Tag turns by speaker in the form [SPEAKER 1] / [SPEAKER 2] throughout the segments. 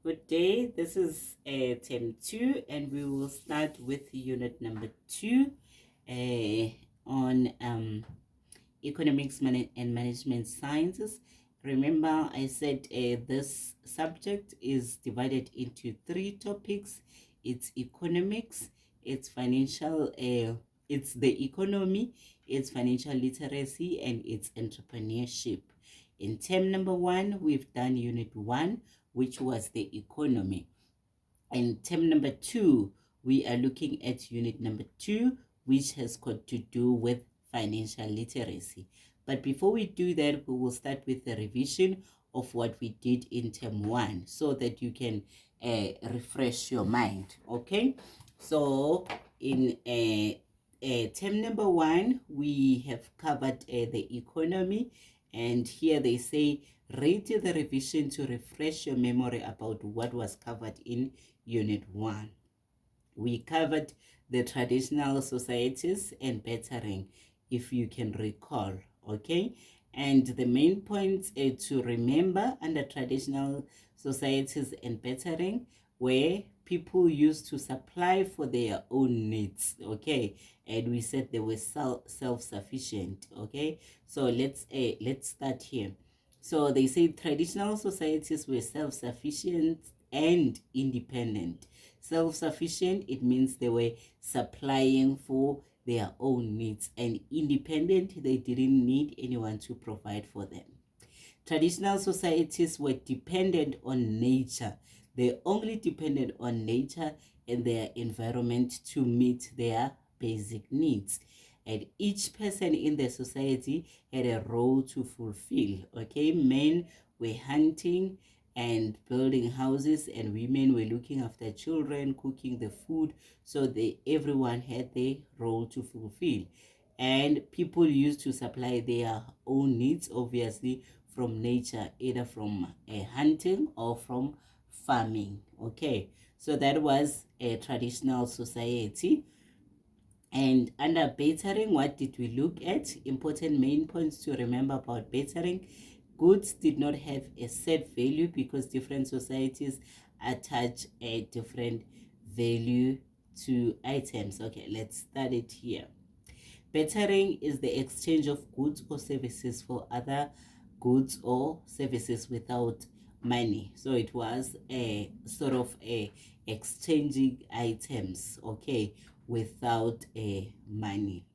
[SPEAKER 1] Good day. This is term 2, and we will start with unit number 2 on economics and management sciences. Remember, I said this subject is divided into 3 topics. It's economics, it's financial, it's the economy, it's financial literacy, and it's entrepreneurship. In term number 1, we've done unit 1, which was the economy. In term number 2, we are looking at unit number 2, which has got to do with financial literacy. But before we do that, we will start with the revision of what we did in term 1 so that you can refresh your mind. Okay, so in term number 1, we have covered the economy, and here they say read the revision to refresh your memory about what was covered in unit 1. We covered the traditional societies and bettering, if you can recall. Okay, and the main points to remember under traditional societies and bettering where people used to supply for their own needs. Okay, and we said they were self-sufficient. Okay, so let's start here. So they say traditional societies were self-sufficient and independent. Self-sufficient, it means they were supplying for their own needs, and independent, they didn't need anyone to provide for them. Traditional societies were dependent on nature. They only depended on nature and their environment to meet their basic needs. And each person in the society had a role to fulfill. Okay, men were hunting and building houses, and women were looking after children, cooking the food. So everyone had their role to fulfill. And people used to supply their own needs, obviously, from nature, either from hunting or from farming. Okay, so that was a traditional society. And under bettering, what did we look at? Important main points to remember about bettering. Goods did not have a set value because different societies attach a different value to items. Okay, let's start it here. Bettering is the exchange of goods or services for other goods or services without money. So it was a sort of a exchanging items, okay, without money,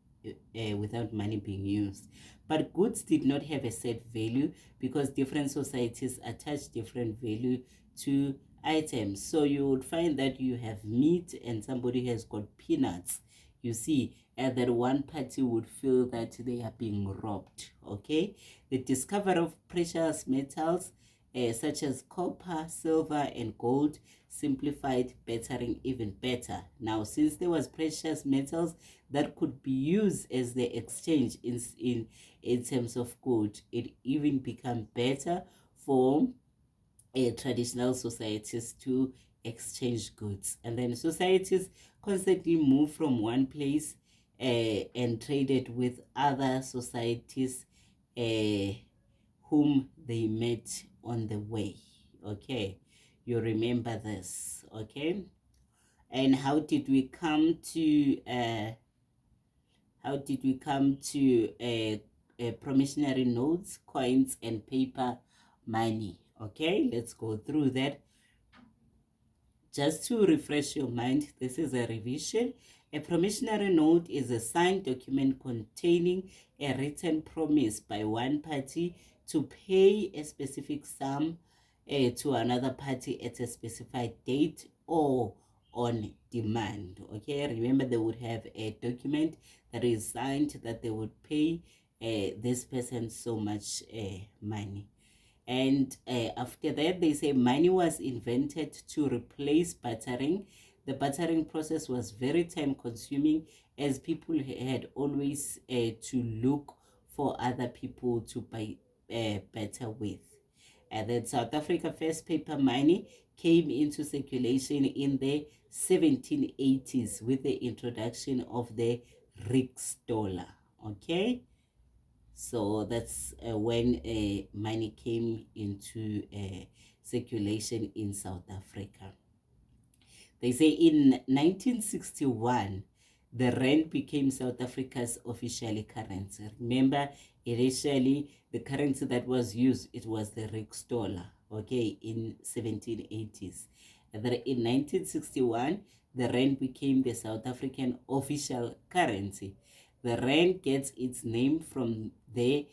[SPEAKER 1] without money being used. But goods did not have a set value because different societies attach different value to items. So you would find that you have meat and somebody has got peanuts. You see, that one party would feel that they are being robbed. Okay, the discovery of precious metals such as copper, silver, and gold simplified bettering even better. Now, since there was precious metals that could be used as the exchange in terms of gold, it even became better for traditional societies to exchange goods. And then societies constantly move from one place and traded with other societies whom they met on the way. Okay, you remember this. Okay, and how did we come to promissory notes, coins, and paper money? Okay, let's go through that. Just to refresh your mind, this is a revision. A promissory note is a signed document containing a written promise by one party to pay a specific sum to another party at a specified date or on demand. Okay, remember they would have a document that is signed that they would pay this person so much money. And after that, they say money was invented to replace bartering. The bartering process was very time consuming as people had always to look for other people to buy better with. And then South Africa first paper money came into circulation in the 1780s with the introduction of the Riksdollar. Okay, So that's when money came into circulation in South Africa. They say in 1961, the rand became South Africa's official currency. Remember, initially, the currency that was used, it was the Riksdollar, okay, in 1780s. And then in 1961, the rand became the South African official currency. The rand gets its name from the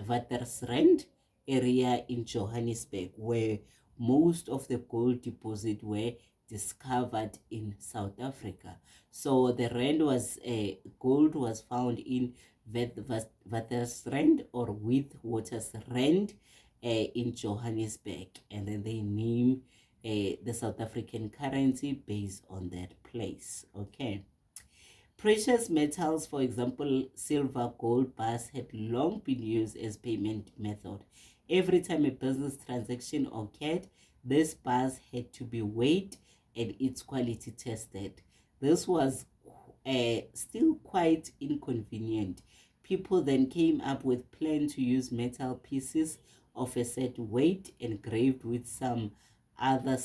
[SPEAKER 1] Watersrand area in Johannesburg, where most of the gold deposits were discovered in South Africa. So the rand was gold was found in Watersrand or Witwatersrand in Johannesburg, and then they name the South African currency based on that place. Okay. Precious metals, for example, silver, gold bars, had long been used as payment method. Every time a business transaction occurred, these bars had to be weighed and its quality tested. This was still quite inconvenient. People then came up with plan to use metal pieces of a set weight engraved with some other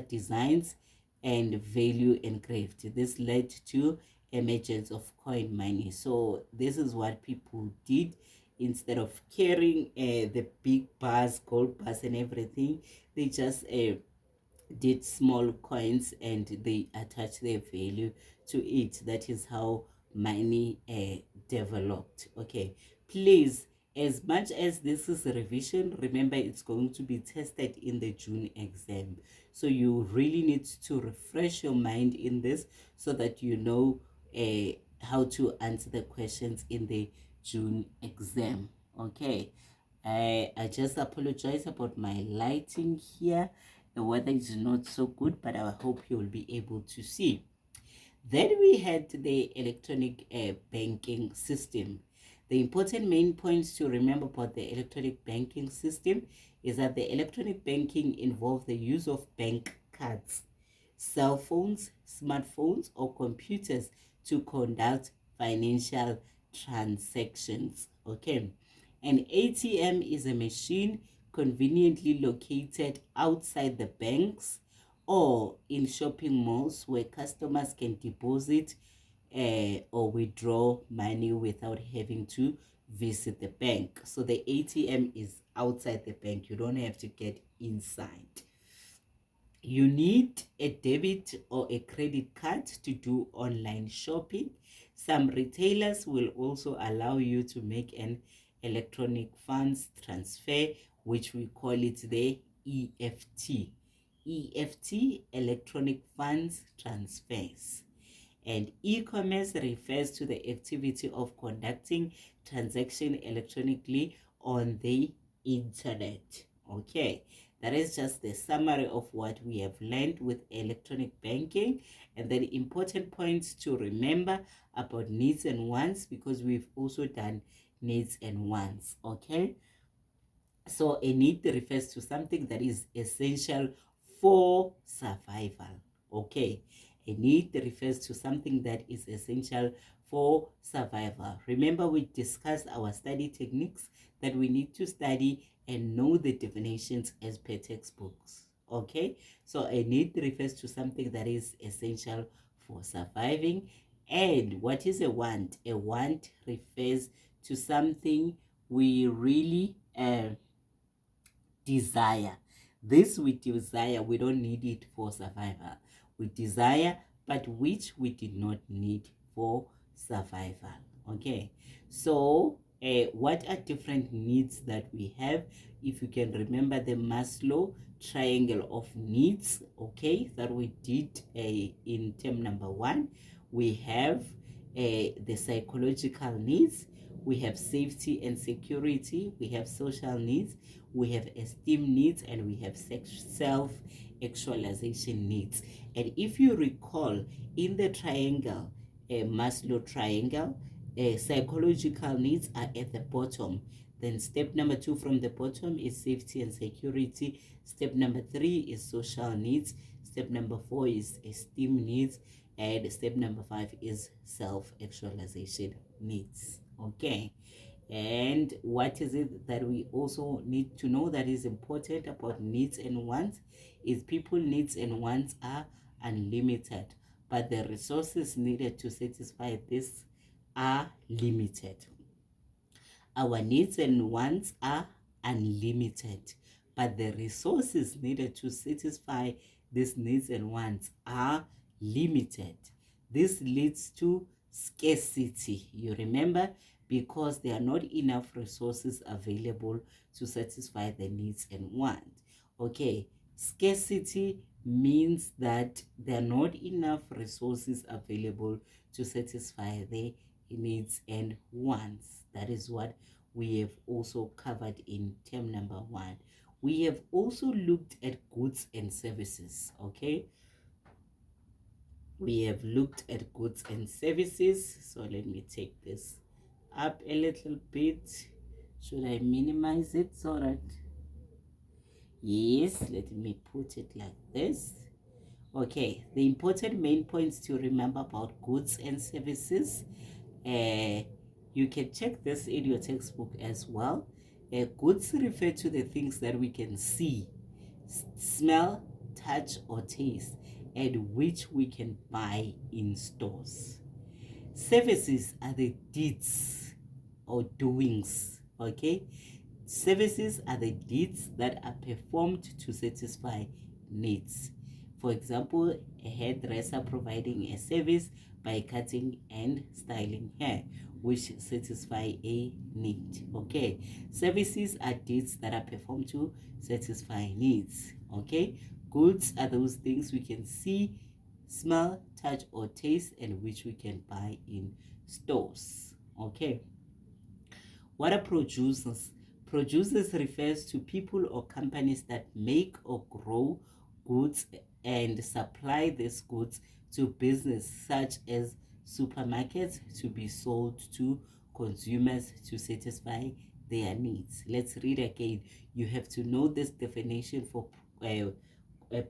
[SPEAKER 1] designs and value engraved. This led to emergence of coin money. So this is what people did. Instead of carrying the big bars, gold bars and everything, they just did small coins and they attach their value to it. That is how money developed. Okay, please, as much as this is a revision, remember it's going to be tested in the June exam, so you really need to refresh your mind in this so that you know how to answer the questions in the June exam. Okay, I just apologize about my lighting here. The weather is not so good, but I hope you will be able to see. Then we had the electronic banking system. The important main points to remember about the electronic banking system is that the electronic banking involves the use of bank cards, cell phones, smartphones, or computers to conduct financial transactions. Okay. An ATM is a machine conveniently located outside the banks or in shopping malls where customers can deposit or withdraw money without having to visit the bank. So the ATM is outside the bank. You don't have to get inside. You need a debit or a credit card to do online shopping. Some retailers will also allow you to make an electronic funds transfer, which we call it the EFT. EFT, electronic funds transfers. And e-commerce refers to the activity of conducting transaction electronically on the internet. Okay, that is just the summary of what we have learned with electronic banking, and then important points to remember about needs and wants, because we've also done needs and wants. Okay, so a need refers to something that is essential for survival. Okay, a need refers to something that is essential for survival. Remember, we discussed our study techniques that we need to study and know the definitions as per textbooks. Okay, so a need refers to something that is essential for surviving. And what is a want? A want refers to something we really desire. This we desire, we don't need it for survival. We desire, but which we did not need for survival. Okay, so what are different needs that we have? If you can remember the Maslow triangle of needs, okay, that we did in term number 1, we have the psychological needs, we have safety and security, we have social needs, we have esteem needs, and we have self-actualization needs. And if you recall, in the triangle, Maslow triangle, psychological needs are at the bottom. Then step number 2 from the bottom is safety and security. Step number 3 is social needs. Step number 4 is esteem needs. And step number 5 is self-actualization needs. Okay. And what is it that we also need to know that is important about needs and wants is people needs and wants are unlimited, but the resources needed to satisfy this are limited. Our needs and wants are unlimited, but the resources needed to satisfy these needs and wants are limited. This leads to scarcity. You remember, because there are not enough resources available to satisfy the needs and wants. Okay, scarcity means that there are not enough resources available to satisfy the needs and wants. That is what we have also covered in term number 1. We have also looked at goods and services. Okay, we have looked at goods and services. So let me take this up a little bit. Should I minimize it so that, yes, let me put it like this. Okay, the important main points to remember about goods and services. You can check this in your textbook as well. Goods refer to the things that we can see, smell, touch, or taste, and which we can buy in stores. Services are the deeds or doings, okay? Services are the deeds that are performed to satisfy needs. For example, a hairdresser providing a service by cutting and styling hair, which satisfy a need. Okay, services are deeds that are performed to satisfy needs. Okay, goods are those things we can see, smell, touch, or taste, and which we can buy in stores. Okay, what are producers? Producers refers to people or companies that make or grow goods and supply these goods to business such as supermarkets to be sold to consumers to satisfy their needs. Let's read again. You have to know this definition for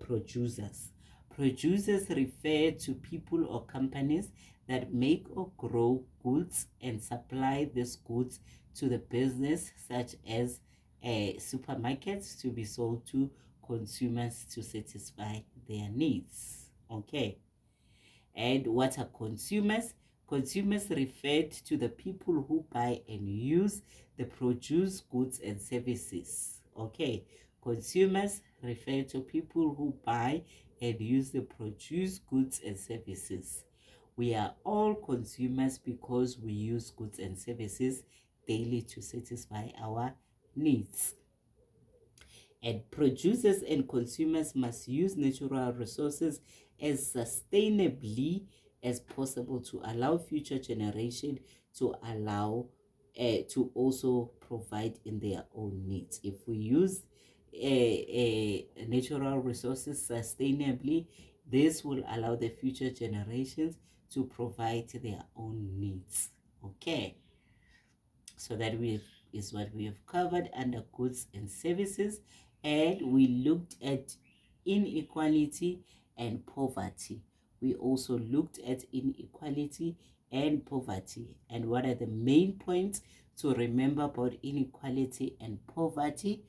[SPEAKER 1] producers. Producers refer to people or companies that make or grow goods and supply these goods to the business, such as supermarkets, to be sold to consumers to satisfy their needs. Okay. And what are consumers? Consumers referred to the people who buy and use the produce, goods, and services. Okay, consumers refer to people who buy and use the produce, goods, and services. We are all consumers because we use goods and services daily to satisfy our needs. And producers and consumers must use natural resources as sustainably as possible to allow future generation to also provide in their own needs. If we use natural resources sustainably, this will allow the future generations to provide their own needs. Okay, so that is what we have covered under goods and services. And we looked at inequality and poverty. We also looked at inequality and poverty, and what are the main points to remember about inequality and poverty.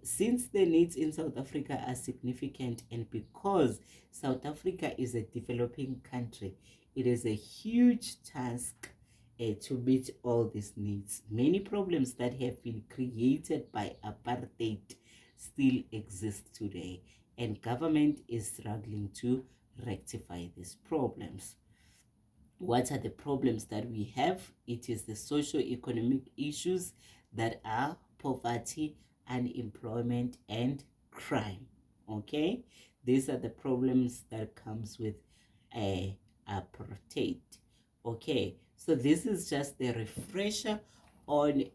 [SPEAKER 1] Since the needs in South Africa are significant, and because South Africa is a developing country, it is a huge task to meet all these needs. Many problems that have been created by apartheid still exist today, and government is struggling to rectify these problems. What are the problems that we have? It is the socio-economic issues that are poverty, unemployment, and crime. Okay, these are the problems that comes with apartheid. Okay, so this is just a refresher on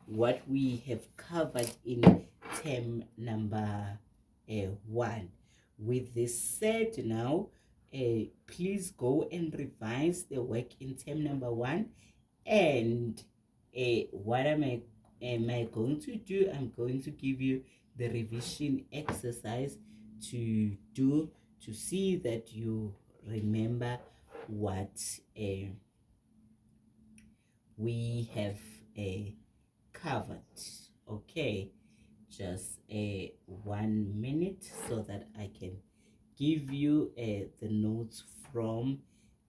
[SPEAKER 1] what we have covered in term number 1. With this said, now please go and revise the work in term number 1. And what am I going to do? I'm going to give you the revision exercise to do, to see that you remember what we have covered. Okay, just 1 minute so that I can give you the notes from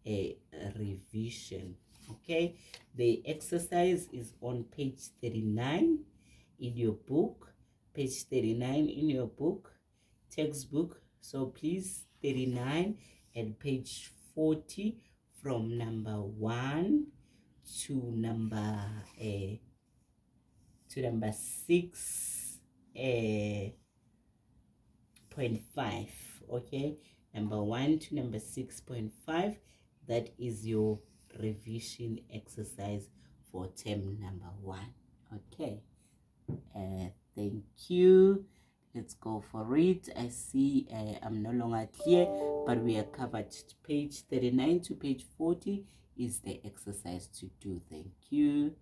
[SPEAKER 1] a revision. Okay, the exercise is on page 39 in your book, page 39 in your book, textbook. So please, 39 and page 40 from number 1 to number 6.5. Okay, number 1 to number 6.5. That is your revision exercise for term number 1. Okay, thank you. Let's go for it. I see I'm no longer clear, but we are covered. Page 39 to page 40 is the exercise to do. Thank you.